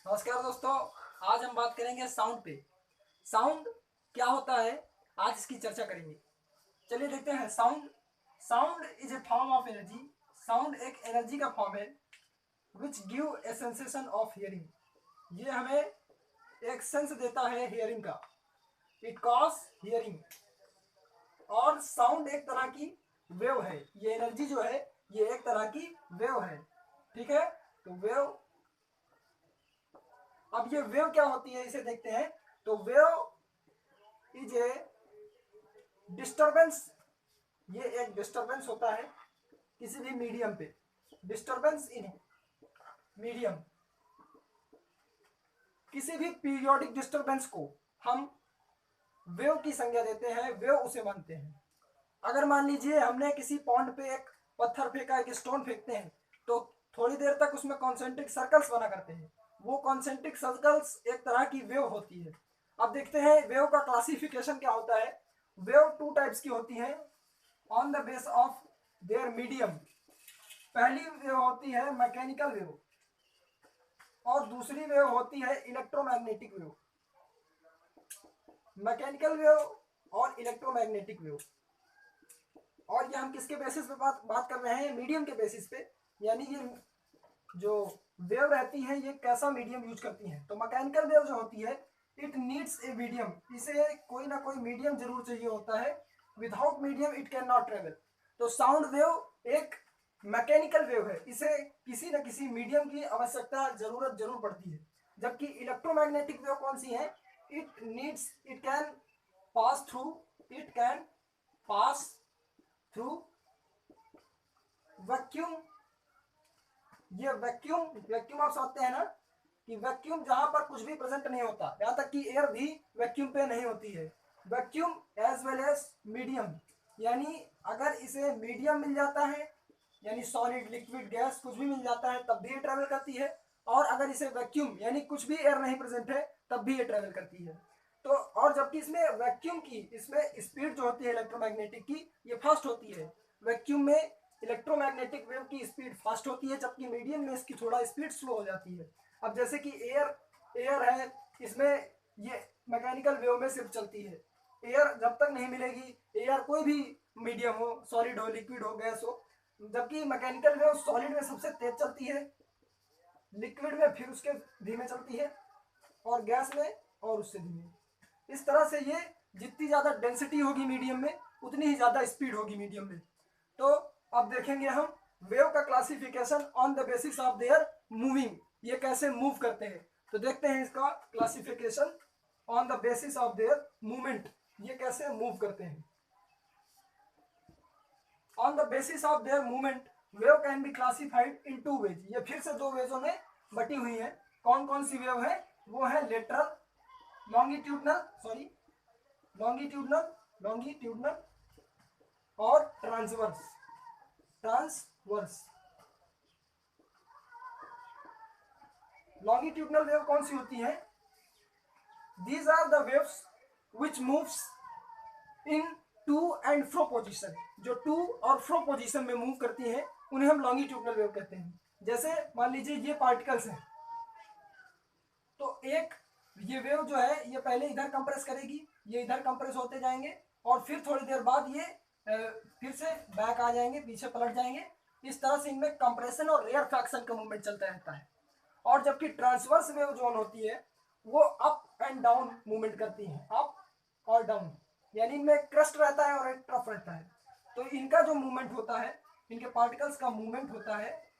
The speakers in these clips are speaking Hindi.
नमस्कार दोस्तों। आज हम बात करेंगे साउंड पे। साउंड क्या होता है, आज इसकी चर्चा करेंगे। चलिए देखते हैं। Sound sound is a form of energy. Sound एक एनर्जी का फॉर्म है which give a sensation of hearing. ये हमें एक सेंस देता है हियरिंग का। It cause hearing. और साउंड एक तरह की वेव है। ये एनर्जी जो है ये एक तरह की वेव है। ठीक है, तो वेव, अब ये वेव क्या होती है इसे देखते हैं। तो वेव इज ए डिस्टरबेंस। ये एक डिस्टरबेंस होता है किसी भी मीडियम पे। डिस्टरबेंस इन मीडियम, किसी भी पीरियोडिक डिस्टरबेंस को हम वेव की संज्ञा देते हैं, वेव उसे मानते हैं। अगर मान लीजिए हमने किसी पॉन्ड पे एक पत्थर फेंका, एक स्टोन फेंकते हैं, तो थोड़ी देर तक उसमें कॉन्सेंट्रिक सर्कल्स बना करते हैं। वो कॉन्सेंट्रिक सर्कल्स एक तरह की वेव होती है। अब देखते हैं वेव का क्लासिफिकेशन क्या होता है। वेव टू टाइप्स की होती है on the base of their medium. पहली वेव होती है मैकेनिकल वेव और दूसरी वेव होती है इलेक्ट्रोमैग्नेटिक वेव। मैकेनिकल वेव और इलेक्ट्रोमैग्नेटिक वेव। और ये हम किसके बेसिस पे बात कर रहे हैं, मीडियम के बेसिस पे। यानी ये जो वेव रहती है ये कैसा मीडियम यूज करती हैं। तो मैकेनिकल वेव जो होती है इट नीड्स ए मीडियम। इसे कोई ना कोई मीडियम जरूर चाहिए होता है। Without medium it can not travel. तो साउंड वेव एक मैकेनिकल वेव है, इसे किसी न किसी मीडियम की आवश्यकता जरूर पड़ती है। जबकि इलेक्ट्रोमैग्नेटिक वेव कौन सी है, it can pass through it can pass through vacuum. ये वैक्यूम वैक्यूम आप समझते हैं ना, कि वैक्यूम जहां पर कुछ भी प्रेजेंट नहीं होता, यहां तक कि एयर भी वैक्यूम पे नहीं होती है। Vacuum as well as medium, यानी अगर इसे मीडियम मिल जाता है, यानी सॉलिड लिक्विड गैस कुछ भी मिल जाता है तब भी ये ट्रेवल करती है। और अगर इसे वैक्यूम यानी कुछ भी एयर नहीं प्रेजेंट है तब भी ये ट्रेवल करती है। तो और जबकि इसमें वैक्यूम की इसमें स्पीड जो होती है इलेक्ट्रोमैग्नेटिक की ये फास्ट होती है। वैक्यूम में इलेक्ट्रोमैग्नेटिक वेव की स्पीड फास्ट होती है, जबकि मीडियम में इसकी थोड़ा स्पीड स्लो हो जाती है। अब जैसे कि एयर एयर है, इसमें ये मैकेनिकल वेव में सिर्फ चलती है। एयर जब तक नहीं मिलेगी, एयर कोई भी मीडियम हो, सॉलिड हो, लिक्विड हो, गैस हो, जबकि मैकेनिकल वेव सॉलिड में सबसे तेज चलती है, लिक्विड में फिर उसके धीमे चलती है, और गैस में और उससे धीमे। इस तरह से ये जितनी ज्यादा डेंसिटी होगी मीडियम में उतनी ही ज्यादा स्पीड होगी मीडियम में। तो अब देखेंगे हम वेव का classification on the basis of their moving. ये कैसे मूव करते हैं, तो देखते हैं इसका classification on the basis of their movement. ये कैसे मूव करते हैं। On the basis of their movement wave can be classified in two ways. ये फिर से दो वेजों में बटी हुई है। कौन कौन सी वेव है, वो है लेटरल, लॉन्गिट्यूडनल लॉन्गिट्यूडनल और ट्रांसवर्स। ट्रांसवर्स लॉन्गिट्यूडनल वेव कौन सी होती है, these are the waves which moves in to and fro position. जो टू और फ्रो पोजीशन में मूव करती हैं उन्हें हम लॉन्गिट्यूडनल वेव कहते हैं। जैसे मान लीजिए ये पार्टिकल्स हैं, तो एक ये वेव जो है ये पहले इधर कंप्रेस करेगी, ये इधर कंप्रेस होते जाएंगे और फिर थोड़ी देर बाद ये फिर से बैक आ जाएंगे, पीछे पलट जाएंगे। इस तरह से इनमें कंप्रेशन और रेयर फ्रैक्शन का मूवमेंट चलता रहता है। और जबकि ट्रांसवर्स वेव जोन होती है वो अप एंड डाउन मूवमेंट करती है, अप और डाउन, यानी इनमें एक क्रस्ट रहता है और एक ट्रफ रहता है। तो इनका जो मूवमेंट होता है, इनके पार्टिकल्स का मूवमेंट होता है,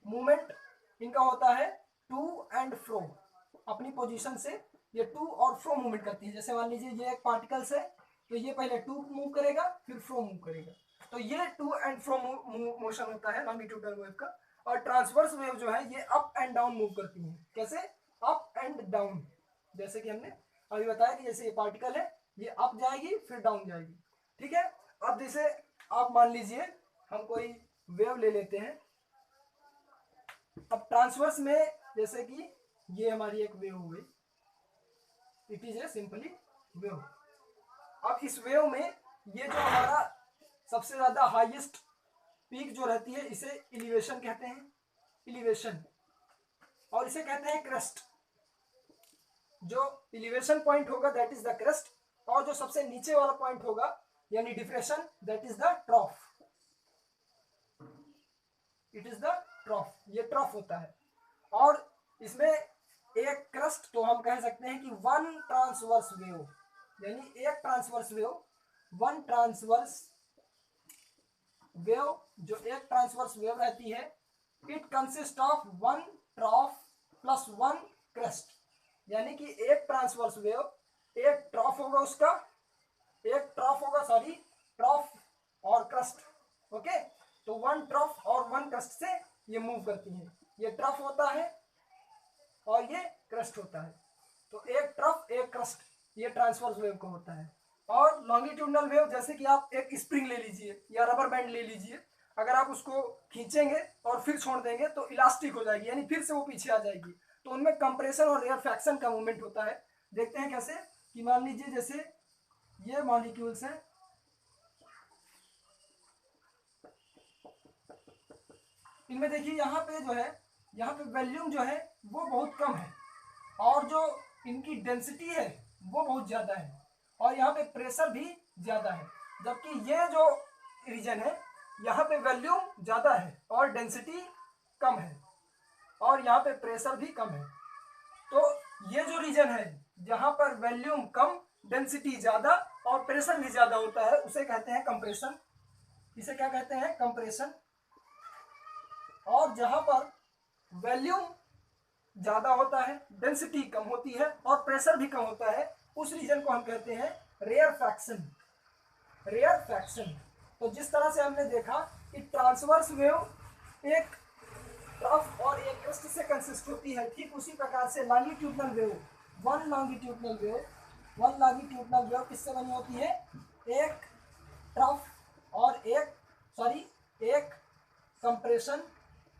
मूवमेंट इनका होता है टू एंड फ्रो। अपनी पोजीशन से ये टू और फ्रो मूवमेंट करती है। जैसे मान लीजिए ये एक पार्टिकल्स है, तो ये पहले टू मूव करेगा फिर फ्रो मूव करेगा। तो ये टू एंड फ्रो मोशन होता है लॉन्गिट्यूडनल वेव का। और ट्रांसवर्स वेव जो है ये अप एंड डाउन मूव करती है। कैसे, अप एंड डाउन। जैसे कि हमने अभी बताया कि जैसे ये पार्टिकल है ये अप जाएगी फिर डाउन जाएगी। ठीक है, अब जैसे आप मान लीजिए हम कोई वेव ले लेते हैं। अब ट्रांसवर्स में जैसे कि ये हमारी एक वेव हो गई, it is a simply wave. अब इस वेव में ये जो हमारा सबसे ज्यादा हाईएस्ट पीक जो रहती है इसे इलिवेशन कहते हैं। इलिवेशन और इसे कहते हैं क्रेस्ट। जो एलिवेशन पॉइंट होगा दैट इज द क्रेस्ट, और जो सबसे नीचे वाला पॉइंट होगा यानी depression that is the ट्रॉफ। It is the ट्रॉफ, ये ट्रॉफ होता है। और इसमें एक क्रस्ट तो हम कह सकते हैं कि वन ट्रांसवर्स वेव, यानी एक transverse wave, one transverse wave, जो एक ट्रांसवर्स वेव रहती है, it consist of one ट्रॉफ plus one crust, यानी कि एक ट्रांसवर्स वेव, एक ट्रॉफ होगा उसका, एक ट्रॉफ होगा सॉरी, ट्रॉफ और क्रस्ट, ओके। तो वन ट्रॉफ और वन क्रस्ट से ये मूव करती है, ये ट्रॉफ होता है और ये क्रस्ट होता है। तो एक ट्रफ एक क्रस्ट, ये ट्रांसवर्स वेव का होता है। और लॉन्गिट्यूडनल वेव जैसे कि आप एक स्प्रिंग ले लीजिए या रबर बैंड ले लीजिए, अगर आप उसको खींचेंगे और फिर छोड़ देंगे तो इलास्टिक हो जाएगी, यानी फिर से वो पीछे आ जाएगी। तो उनमें कंप्रेशन और रेयरफैक्शन का मूवमेंट होता है। देखते हैं कैसे, कि मान लीजिए जैसे ये मॉलिक्यूल्स हैं, इनमें देखिए यहाँ पे जो है, यहाँ पे वॉल्यूम जो है वो बहुत कम है और जो इनकी डेंसिटी है वो बहुत ज़्यादा है, और यहाँ पे प्रेशर भी ज़्यादा है। जबकि ये जो रीजन है यहाँ पे वॉल्यूम ज़्यादा है और डेंसिटी कम है, और यहाँ पे प्रेशर भी कम है। तो ये जो रीजन है जहाँ पर वॉल्यूम कम, डेंसिटी ज़्यादा और प्रेशर भी ज़्यादा होता है, उसे कहते हैं कंप्रेशन। इसे क्या कहते हैं? कंप्रेशन। और जहाँ पर वॉल्यूम ज़्यादा होता है, डेंसिटी कम होती है और प्रेशर भी कम होता है, उस रीजन को हम कहते हैं रेयरफैक्शन। रेयरफैक्शन। तो जिस तरह से हमने देखा कि ट्रांसवर्स वेव एक ट्रफ और एक क्रस्ट से कंसिस्ट होती है, ठीक उसी प्रकार से longitudinal wave, one longitudinal wave किससे बनी होती है? एक ट्रफ और एक कंप्रेशन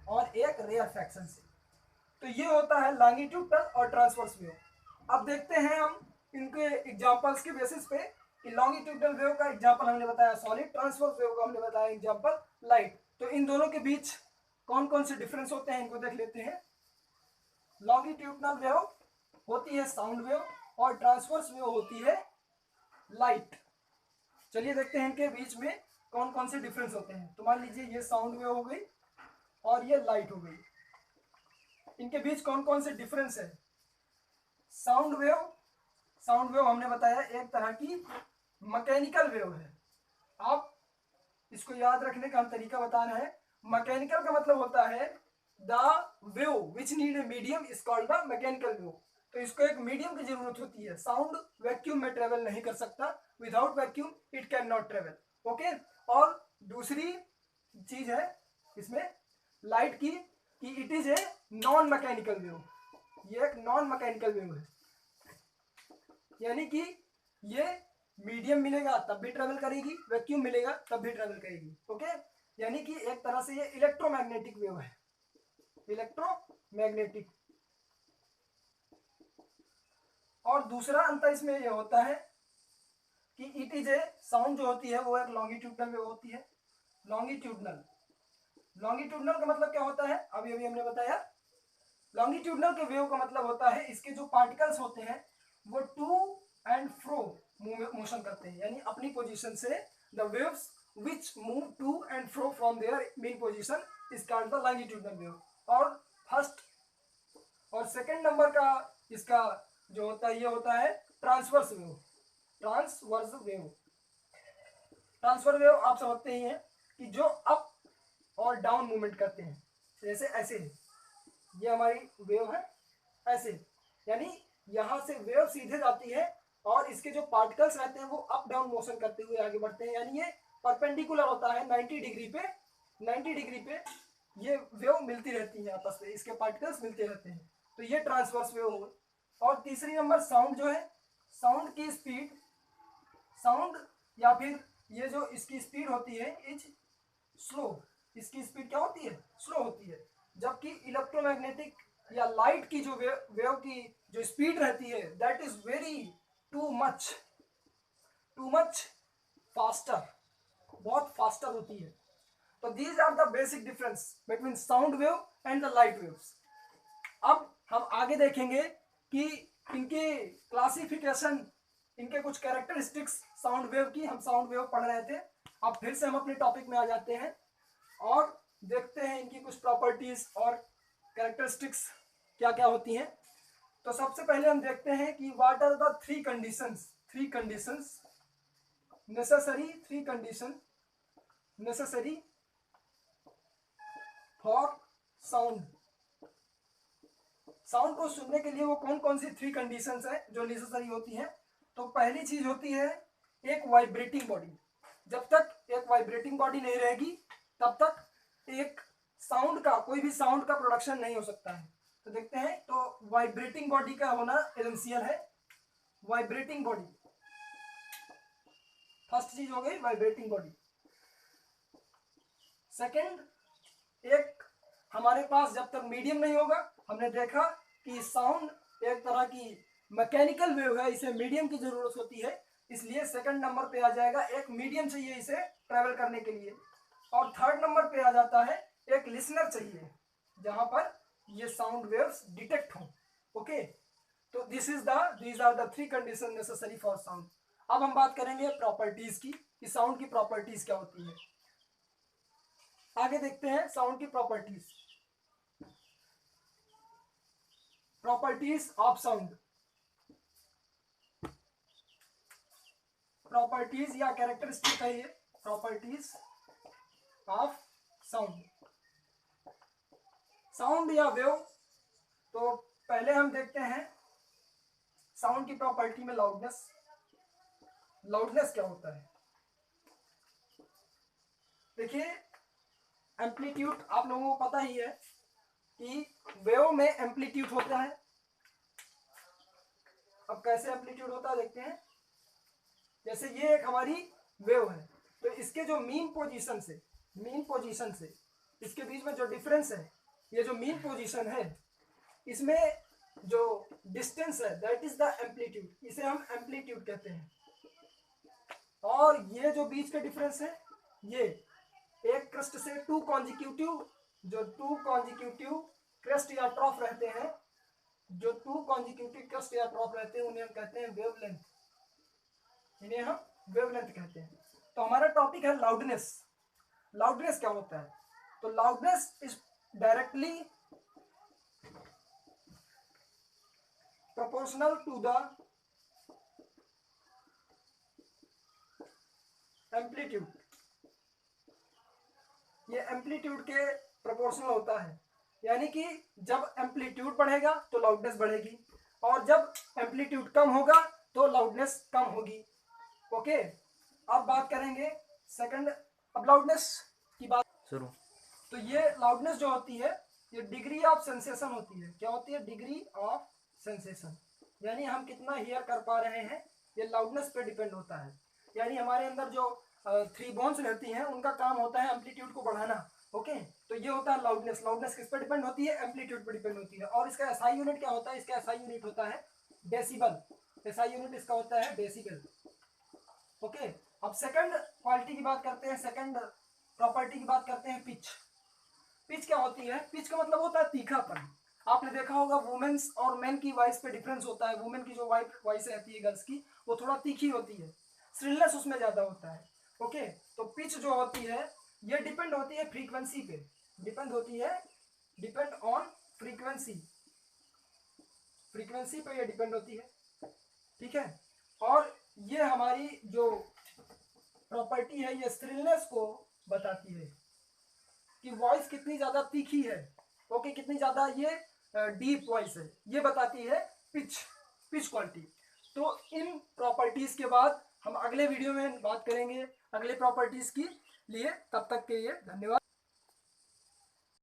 और एक रेयरफैक्शन से। तो ये होता है लॉन्गिट्यूडनल और ट्रांसवर्स वेव। अब देखते हैं हम इनके एग्जांपल्स के बेसिस पे कि लॉन्गिट्यूडनल वेव का एग्जांपल हमने बताया सॉलिड, ट्रांसवर्स वेव का हमने बताया एग्जांपल लाइट। तो इन दोनों के बीच कौन कौन से डिफरेंस होते हैं इनको देख लेते हैं। लॉन्गिट्यूडनल वेव होती है साउंड वेव और ट्रांसवर्स वेव होती है लाइट। चलिए देखते हैं इनके बीच में कौन कौन से डिफरेंस होते हैं। तो मान लीजिए ये साउंड वेव हो गई और ये लाइट हो गई, इनके बीच कौन कौन से डिफरेंस है। साउंड वेव हमने बताया एक तरह की मैकेनिकल वेव है। आप इसको याद रखने का हम तरीका बता रहे हैं। मैकेनिकल का मतलब होता है the wave which need a medium is called the mechanical wave. तो इसको एक मीडियम की जरूरत होती है। साउंड वैक्यूम में ट्रेवल नहीं कर सकता, without vacuum it can not travel, okay. और दूसरी चीज है इसमें लाइट की कि it is a non mechanical wave. ये एक नॉन मैकेनिकल वेव है, यानी कि ये मीडियम मिलेगा तब भी ट्रेवल करेगी, वैक्यूम मिलेगा तब भी ट्रेवल करेगी, ओके। यानी कि एक तरह से ये इलेक्ट्रोमैग्नेटिक वेव है, इलेक्ट्रोमैग्नेटिक। और दूसरा अंतर इसमें ये होता है कि इट इज ए साउंड जो होती है वो एक लॉन्गिट्यूडनल वेव होती है। लॉन्गिट्यूडनल का मतलब क्या होता है? अभी अभी हमने बताया। लॉन्गिट्यूडनल के वेव का मतलब होता है इसके जो पार्टिकल्स होते हैं वो टू एंड फ्रो मोशन करते हैं, यानी अपनी पोजीशन से। The waves which move to and fro from their mean position is called the longitudinal wave. और फर्स्ट और सेकंड नंबर का इसका जो होता है ये होता है ट्रांसवर्स वेव। ट्रांसवर्स वेव आप समझते ही हैं कि जो अप और डाउन मूवमेंट करते हैं, जैसे ऐसे ये हमारी वेव है ऐसे, यानी यहां से वेव सीधे जाती है और इसके जो पार्टिकल्स रहते हैं वो अप डाउन मोशन करते हुए आगे बढ़ते हैं, यानी ये परपेंडिकुलर होता है 90 डिग्री पे ये वेव मिलती रहती है आपस में, इसके पार्टिकल्स मिलते रहते हैं। तो ये ट्रांसवर्स वेव हो। और तीसरी नंबर साउंड जो है, साउंड की स्पीड, साउंड या फिर ये जो इसकी स्पीड होती है इज स्लो। इसकी स्पीड क्या होती है? स्लो होती है। जबकि इलेक्ट्रोमैग्नेटिक या लाइट की जो वेव की जो स्पीड रहती है that is very too much faster, बहुत फास्टर होती है। तो these are the basic difference between sound wave and the light waves. अब आगे देखेंगे कि इनके क्लासिफिकेशन, इनके कुछ कैरेक्टरिस्टिक्स साउंड वेव की, हम साउंड वेव पढ़ रहे थे। अब फिर से हम अपने टॉपिक में आ जाते हैं और देखते हैं इनकी कुछ प्रॉपर्टीज और कैरेक्टरिस्टिक्स क्या क्या होती हैं। तो सबसे पहले हम देखते हैं कि what are the three conditions necessary for sound. Sound को सुनने के लिए वो कौन कौन सी थ्री कंडीशंस है जो नेसेसरी होती हैं। तो पहली चीज होती है एक वाइब्रेटिंग बॉडी। जब तक एक वाइब्रेटिंग बॉडी नहीं रहेगी तब तक एक साउंड का, कोई भी साउंड का प्रोडक्शन नहीं हो सकता है। तो देखते हैं, तो वाइब्रेटिंग बॉडी का होना एसेंशियल है। वाइब्रेटिंग बॉडी फर्स्ट चीज हो गई, वाइब्रेटिंग बॉडी। सेकंड, एक हमारे पास जब तक मीडियम नहीं होगा, हमने देखा कि साउंड एक तरह की मैकेनिकल वेव है, इसे मीडियम की जरूरत होती है, इसलिए सेकंड नंबर पे आ जाएगा एक मीडियम चाहिए इसे ट्रेवल करने के लिए। और थर्ड नंबर पे आ जाता है एक लिसनर चाहिए जहां पर ये साउंड वेव्स डिटेक्ट हों। ओके, तो these are the three condition necessary for sound. अब हम बात करेंगे प्रॉपर्टीज की कि साउंड की प्रॉपर्टीज क्या होती है। आगे देखते हैं साउंड की प्रॉपर्टीज ऑफ साउंड। प्रॉपर्टीज या कैरेक्टरिस्टिक है ये, प्रॉपर्टीज ऑफ साउंड। साउंड या वेव, तो पहले हम देखते हैं साउंड की प्रॉपर्टी में लाउडनेस। लाउडनेस क्या होता है? देखिए, एम्पलीट्यूड आप लोगों को पता ही है कि वेव में एम्पलीट्यूड होता है। अब कैसे एम्पलीट्यूड होता है देखते हैं। जैसे ये एक हमारी वेव है, तो इसके जो मीन पोजीशन से इसके बीच में जो डिफरेंस है, ये जो मीन पोजीशन है, इसमें जो डिस्टेंस है दैट इज द एम्पलीट्यूड, इसे हम एम्पलीट्यूड कहते हैं। और ये जो बीच का डिफरेंस है, ये एक क्रस्ट से टू कॉन्जिक्यूटिव क्रस्ट या ट्रॉफ रहते हैं, जो टू कॉन्जिक्यूटिव क्रस्ट या ट्रॉफ रहते हैं, उन्हें हम कहते हैं वेवलेंथ। इन्हें हम वेवलेंथ कहते हैं। तो हमारा टॉपिक है लाउडनेस। लाउडनेस क्या होता है? तो loudness is directly proportional to the amplitude. ये एम्पलीट्यूड के प्रोपोर्शनल होता है, यानी कि जब एम्पलीट्यूड बढ़ेगा तो लाउडनेस बढ़ेगी, और जब एम्पलीट्यूड कम होगा तो लाउडनेस कम होगी। ओके, अब बात करेंगे सेकंड। अब लाउडनेस की बात शुरू। तो ये लाउडनेस जो होती है, ये डिग्री ऑफ सेंसेशन होती है। क्या होती है? डिग्री ऑफ सेंसेशन, यानी हम कितना हियर कर पा रहे हैं, ये लाउडनेस पे डिपेंड होता है। यानी हमारे अंदर जो थ्री बोन्स रहती हैं, उनका काम होता है एम्पलीट्यूड को बढ़ाना। ओके, तो ये होता है लाउडनेस। लाउडनेस किस पे डिपेंड होती है? एम्पलीट्यूड पे डिपेंड होती है। और इसका एसआई यूनिट क्या होता है? इसका एसआई यूनिट होता है डेसिबल। एसआई यूनिट इसका होता है डेसिबल। ओके, अब सेकंड क्वालिटी की बात करते हैं, सेकंड प्रॉपर्टी की बात करते हैं, पिच। पिच क्या होती है? पिच का मतलब होता है तीखापन। आपने देखा होगा वुमेन्स और मेन की वॉइस पे डिफरेंस होता है। वुमेन की जो वॉइस रहती है गर्ल्स की, वो थोड़ा तीखी होती है, श्रिलनेस उसमें ज्यादा होता है। ओके, तो पिच जो होती है ये डिपेंड होती है फ्रीक्वेंसी पे, डिपेंड ऑन फ्रीक्वेंसी पे ये डिपेंड होती है। ठीक है, और ये हमारी जो प्रॉपर्टी है, ये श्रिलनेस को बताती है कि वॉइस कितनी ज्यादा तीखी है। ओके, कितनी ज्यादा ये डीप वॉइस है, ये बताती है पिच क्वालिटी। तो इन प्रॉपर्टीज के बाद हम अगले वीडियो में बात करेंगे अगले प्रॉपर्टीज की लिए। तब तक के लिए धन्यवाद।